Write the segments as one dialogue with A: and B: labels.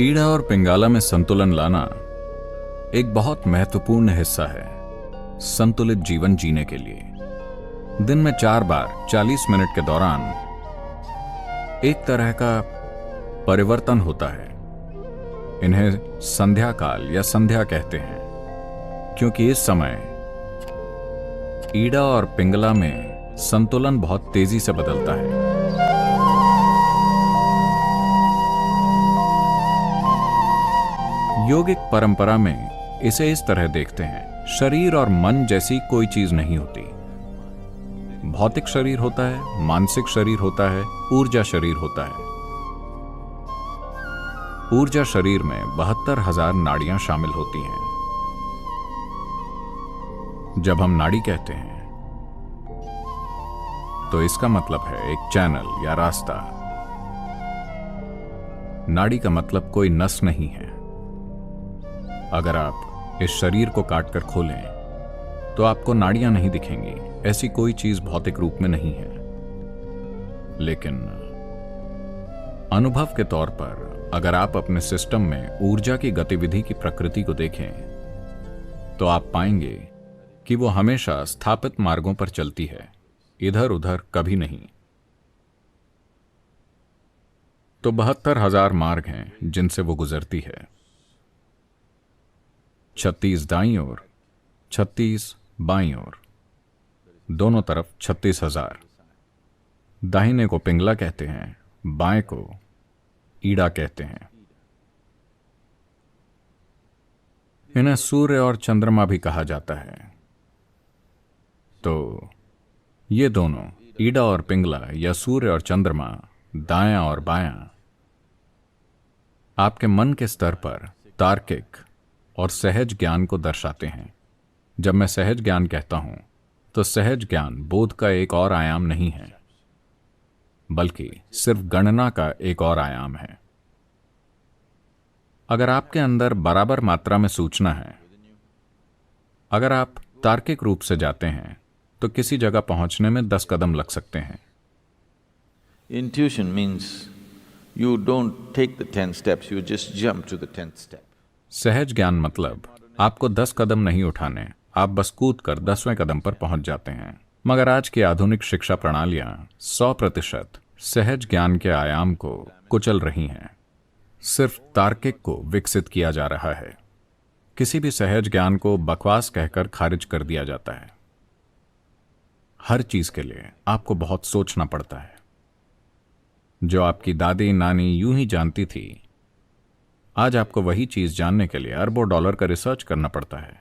A: ईड़ा और पिंगाला में संतुलन लाना एक बहुत महत्वपूर्ण हिस्सा है संतुलित जीवन जीने के लिए। दिन में 4 बार 40 मिनट के दौरान एक तरह का परिवर्तन होता है। इन्हें संध्या काल या संध्या कहते हैं, क्योंकि इस समय ईड़ा और पिंगला में संतुलन बहुत तेजी से बदलता है। योगिक परंपरा में इसे इस तरह देखते हैं, शरीर और मन जैसी कोई चीज नहीं होती। भौतिक शरीर होता है, मानसिक शरीर होता है, ऊर्जा शरीर होता है। ऊर्जा शरीर में 72,000 नाड़ियां शामिल होती हैं। जब हम नाड़ी कहते हैं तो इसका मतलब है एक चैनल या रास्ता। नाड़ी का मतलब कोई नस नहीं है। अगर आप इस शरीर को काटकर खोलें तो आपको नाड़ियां नहीं दिखेंगी। ऐसी कोई चीज भौतिक रूप में नहीं है। लेकिन अनुभव के तौर पर अगर आप अपने सिस्टम में ऊर्जा की गतिविधि की प्रकृति को देखें तो आप पाएंगे कि वो हमेशा स्थापित मार्गों पर चलती है, इधर उधर कभी नहीं। तो 72,000 मार्ग हैं जिनसे वो गुजरती है। 36 दाईं ओर, 36 बाईं ओर, दोनों तरफ 36,000। दाहिने को पिंगला कहते हैं, बाएं को ईड़ा कहते हैं। इन्हें सूर्य और चंद्रमा भी कहा जाता है। तो ये दोनों ईड़ा और पिंगला या सूर्य और चंद्रमा, दायां और बायां, आपके मन के स्तर पर तार्किक और सहज ज्ञान को दर्शाते हैं। जब मैं सहज ज्ञान कहता हूं तो सहज ज्ञान बोध का एक और आयाम नहीं है, बल्कि सिर्फ गणना का एक और आयाम है। अगर आपके अंदर बराबर मात्रा में सूचना है, अगर आप तार्किक रूप से जाते हैं तो किसी जगह पहुंचने में 10 कदम लग सकते हैं।
B: Intuition means you don't take the 10 steps, you just jump to the 10th step.
A: सहज ज्ञान मतलब आपको 10 कदम नहीं उठाने, आप बस कूद कर 10वें कदम पर पहुंच जाते हैं। मगर आज की आधुनिक शिक्षा प्रणालियां 100% सहज ज्ञान के आयाम को कुचल रही हैं। सिर्फ तार्किक को विकसित किया जा रहा है। किसी भी सहज ज्ञान को बकवास कहकर खारिज कर दिया जाता है। हर चीज के लिए आपको बहुत सोचना पड़ता है। जो आपकी दादी नानी यूं ही जानती थी, आज आपको वही चीज जानने के लिए अरबों डॉलर का रिसर्च करना पड़ता है।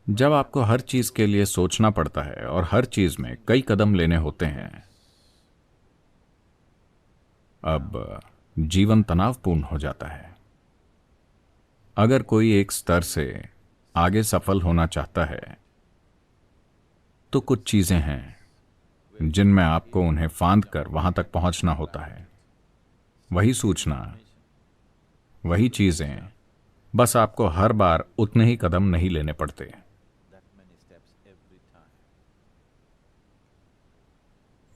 A: जब आपको हर चीज के लिए सोचना पड़ता है और हर चीज में कई कदम लेने होते हैं, अब जीवन तनावपूर्ण हो जाता है। अगर कोई एक स्तर से आगे सफल होना चाहता है तो कुछ चीजें हैं जिनमें आपको उन्हें फांद कर वहां तक पहुंचना होता है। वही सूचना, वही चीजें, बस आपको हर बार उतने ही कदम नहीं लेने पड़ते।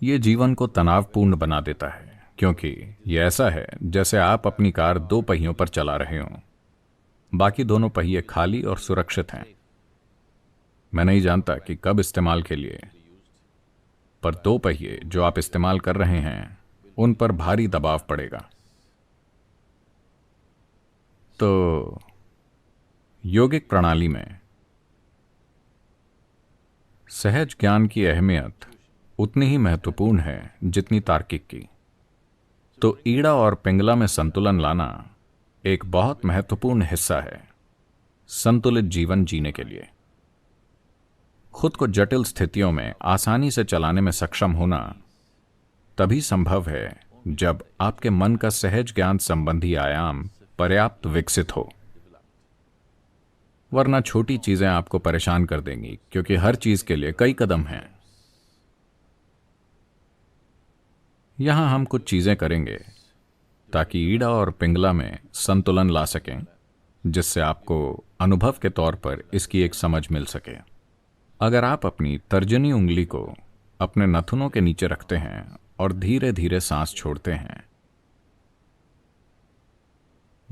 A: ये जीवन को तनावपूर्ण बना देता है, क्योंकि ये ऐसा है जैसे आप अपनी कार 2 पहियों पर चला रहे हों। बाकी दोनों पहिए खाली और सुरक्षित हैं। मैं नहीं जानता कि कब इस्तेमाल के लिए, पर 2 पहिए जो आप इस्तेमाल कर रहे हैं उन पर भारी दबाव पड़ेगा। तो योगिक प्रणाली में सहज ज्ञान की अहमियत उतनी ही महत्वपूर्ण है जितनी तार्किक की। तो ईड़ा और पिंगला में संतुलन लाना एक बहुत महत्वपूर्ण हिस्सा है संतुलित जीवन जीने के लिए। खुद को जटिल स्थितियों में आसानी से चलाने में सक्षम होना तभी संभव है जब आपके मन का सहज ज्ञान संबंधी आयाम पर्याप्त विकसित हो। वरना छोटी चीजें आपको परेशान कर देंगी, क्योंकि हर चीज के लिए कई कदम हैं। यहां हम कुछ चीजें करेंगे ताकि ईड़ा और पिंगला में संतुलन ला सकें, जिससे आपको अनुभव के तौर पर इसकी एक समझ मिल सके। अगर आप अपनी तर्जनी उंगली को अपने नथुनों के नीचे रखते हैं और धीरे धीरे सांस छोड़ते हैं,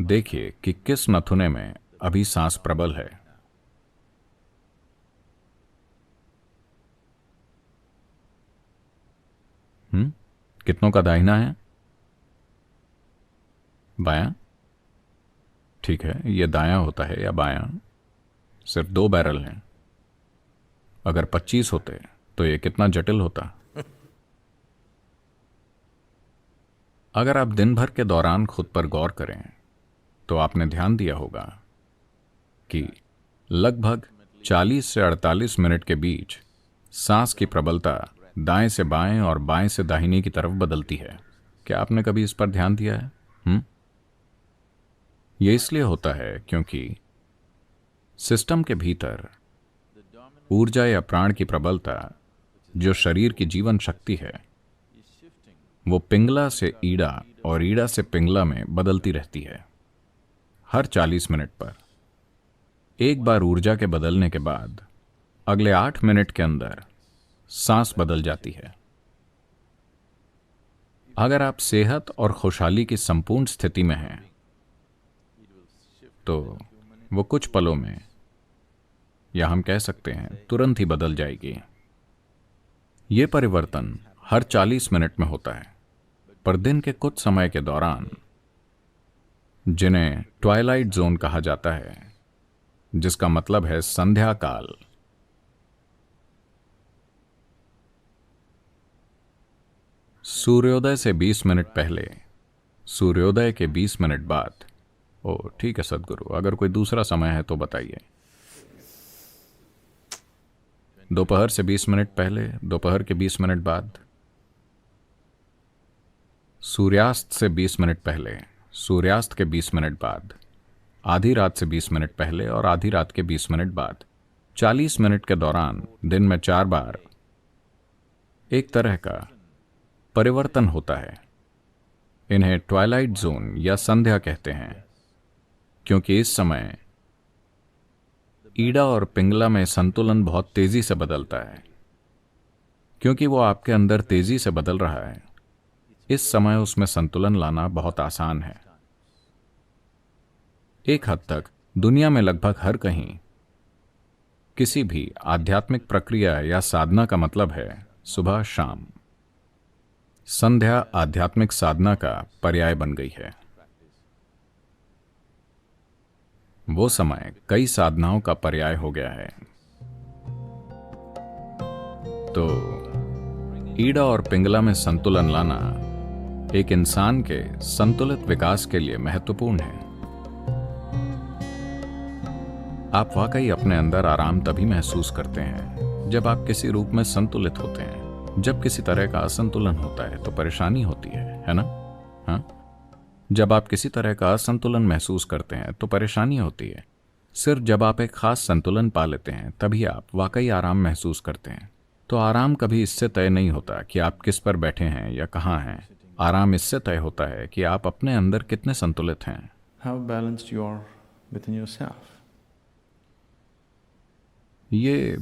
A: देखिए कि किस नथुने में अभी सांस प्रबल है। कितनों का दाहिना है? बायां? ठीक है, यह दायां होता है या बायां? सिर्फ 2 बैरल हैं। अगर 25 होते तो यह कितना जटिल होता। अगर आप दिन भर के दौरान खुद पर गौर करें तो आपने ध्यान दिया होगा कि लगभग 40 से 48 मिनट के बीच सांस की प्रबलता दाएं से बाएं और बाएं से दाहिने की तरफ बदलती है। क्या आपने कभी इस पर ध्यान दिया है? यह इसलिए होता है क्योंकि सिस्टम के भीतर ऊर्जा या प्राण की प्रबलता, जो शरीर की जीवन शक्ति है, वो पिंगला से ईड़ा और ईड़ा से पिंगला में बदलती रहती है। हर 40 मिनट पर एक बार ऊर्जा के बदलने के बाद अगले 8 मिनट के अंदर सांस बदल जाती है। अगर आप सेहत और खुशहाली की संपूर्ण स्थिति में हैं तो वो कुछ पलों में, या हम कह सकते हैं तुरंत ही बदल जाएगी। ये परिवर्तन हर 40 मिनट में होता है, पर दिन के कुछ समय के दौरान, जिन्हें ट्वाइलाइट जोन कहा जाता है, जिसका मतलब है संध्या काल, सूर्योदय से 20 मिनट पहले, सूर्योदय के 20 मिनट बाद। ओ ठीक है सदगुरु, अगर कोई दूसरा समय है तो बताइए। दोपहर से 20 मिनट पहले, दोपहर के 20 मिनट बाद, सूर्यास्त से 20 मिनट पहले, सूर्यास्त के 20 मिनट बाद, आधी रात से 20 मिनट पहले और आधी रात के 20 मिनट बाद। 40 मिनट के दौरान दिन में 4 बार एक तरह का परिवर्तन होता है। इन्हें ट्वाइलाइट जोन या संध्या कहते हैं, क्योंकि इस समय ईड़ा और पिंगला में संतुलन बहुत तेजी से बदलता है। क्योंकि वो आपके अंदर तेजी से बदल रहा है, इस समय उसमें संतुलन लाना बहुत आसान है। एक हद तक दुनिया में लगभग हर कहीं किसी भी आध्यात्मिक प्रक्रिया या साधना का मतलब है सुबह शाम। संध्या आध्यात्मिक साधना का पर्याय बन गई है। वो समय कई साधनाओं का पर्याय हो गया है। तो ईड़ा और पिंगला में संतुलन लाना एक इंसान के संतुलित विकास के लिए महत्वपूर्ण है। आप वाकई अपने अंदर आराम तभी महसूस करते हैं जब आप किसी रूप में संतुलित होते हैं। जब किसी तरह का असंतुलन होता है तो परेशानी होती है ना? हाँ, जब आप किसी तरह का असंतुलन महसूस करते हैं तो परेशानी होती है। सिर्फ जब आप एक खास संतुलन पा लेते हैं तभी आप वाकई आराम महसूस करते हैं। तो आराम कभी इससे तय नहीं होता कि आप किस पर बैठे हैं या कहाँ हैं। आराम इससे तय होता है कि आप अपने अंदर कितने संतुलित हैं।
B: How balanced you are within yourself.
A: ये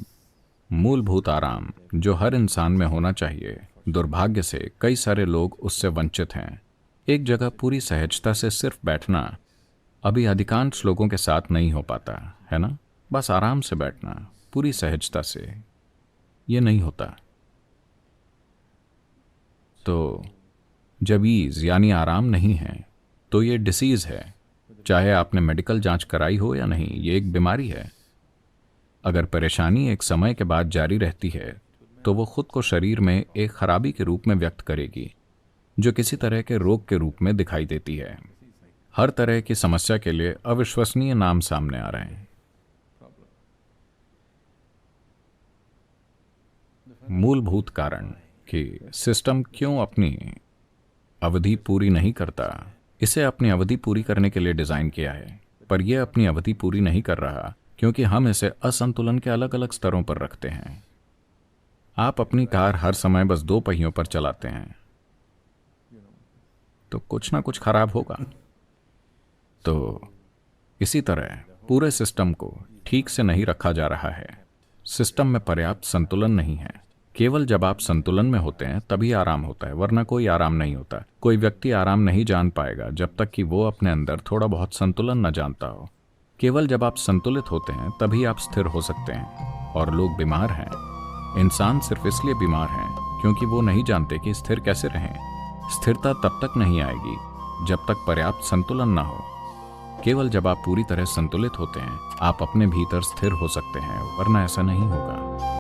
A: मूलभूत आराम जो हर इंसान में होना चाहिए, दुर्भाग्य से कई सारे लोग उससे वंचित हैं। एक जगह पूरी सहजता से सिर्फ बैठना अभी अधिकांश लोगों के साथ नहीं हो पाता है ना? बस आराम से बैठना पूरी सहजता से, ये नहीं होता। तो जब ईज यानी आराम नहीं है तो ये डिसीज है। चाहे आपने मेडिकल जांच कराई हो या नहीं, ये एक बीमारी है। अगर परेशानी एक समय के बाद जारी रहती है तो वो खुद को शरीर में एक खराबी के रूप में व्यक्त करेगी, जो किसी तरह के रोग के रूप में दिखाई देती है। हर तरह की समस्या के लिए अविश्वसनीय नाम सामने आ रहे हैं। मूलभूत कारण कि सिस्टम क्यों अपनी अवधि पूरी नहीं करता, इसे अपनी अवधि पूरी करने के लिए डिजाइन किया है, पर यह अपनी अवधि पूरी नहीं कर रहा क्योंकि हम इसे असंतुलन के अलग अलग स्तरों पर रखते हैं। आप अपनी कार हर समय बस 2 पहियों पर चलाते हैं तो कुछ ना कुछ खराब होगा। तो इसी तरह पूरे सिस्टम को ठीक से नहीं रखा जा रहा है। सिस्टम में पर्याप्त संतुलन नहीं है। केवल जब आप संतुलन में होते हैं तभी आराम होता है, वरना कोई आराम नहीं होता। कोई व्यक्ति आराम नहीं जान पाएगा जब तक कि वो अपने अंदर थोड़ा बहुत संतुलन न जानता हो। केवल जब आप संतुलित होते हैं तभी आप स्थिर हो सकते हैं। और लोग बीमार हैं, इंसान सिर्फ इसलिए बीमार हैं क्योंकि वो नहीं जानते कि स्थिर कैसे रहें। स्थिरता तब तक नहीं आएगी जब तक पर्याप्त संतुलन ना हो। केवल जब आप पूरी तरह संतुलित होते हैं आप अपने भीतर स्थिर हो सकते हैं, वरना ऐसा नहीं होगा।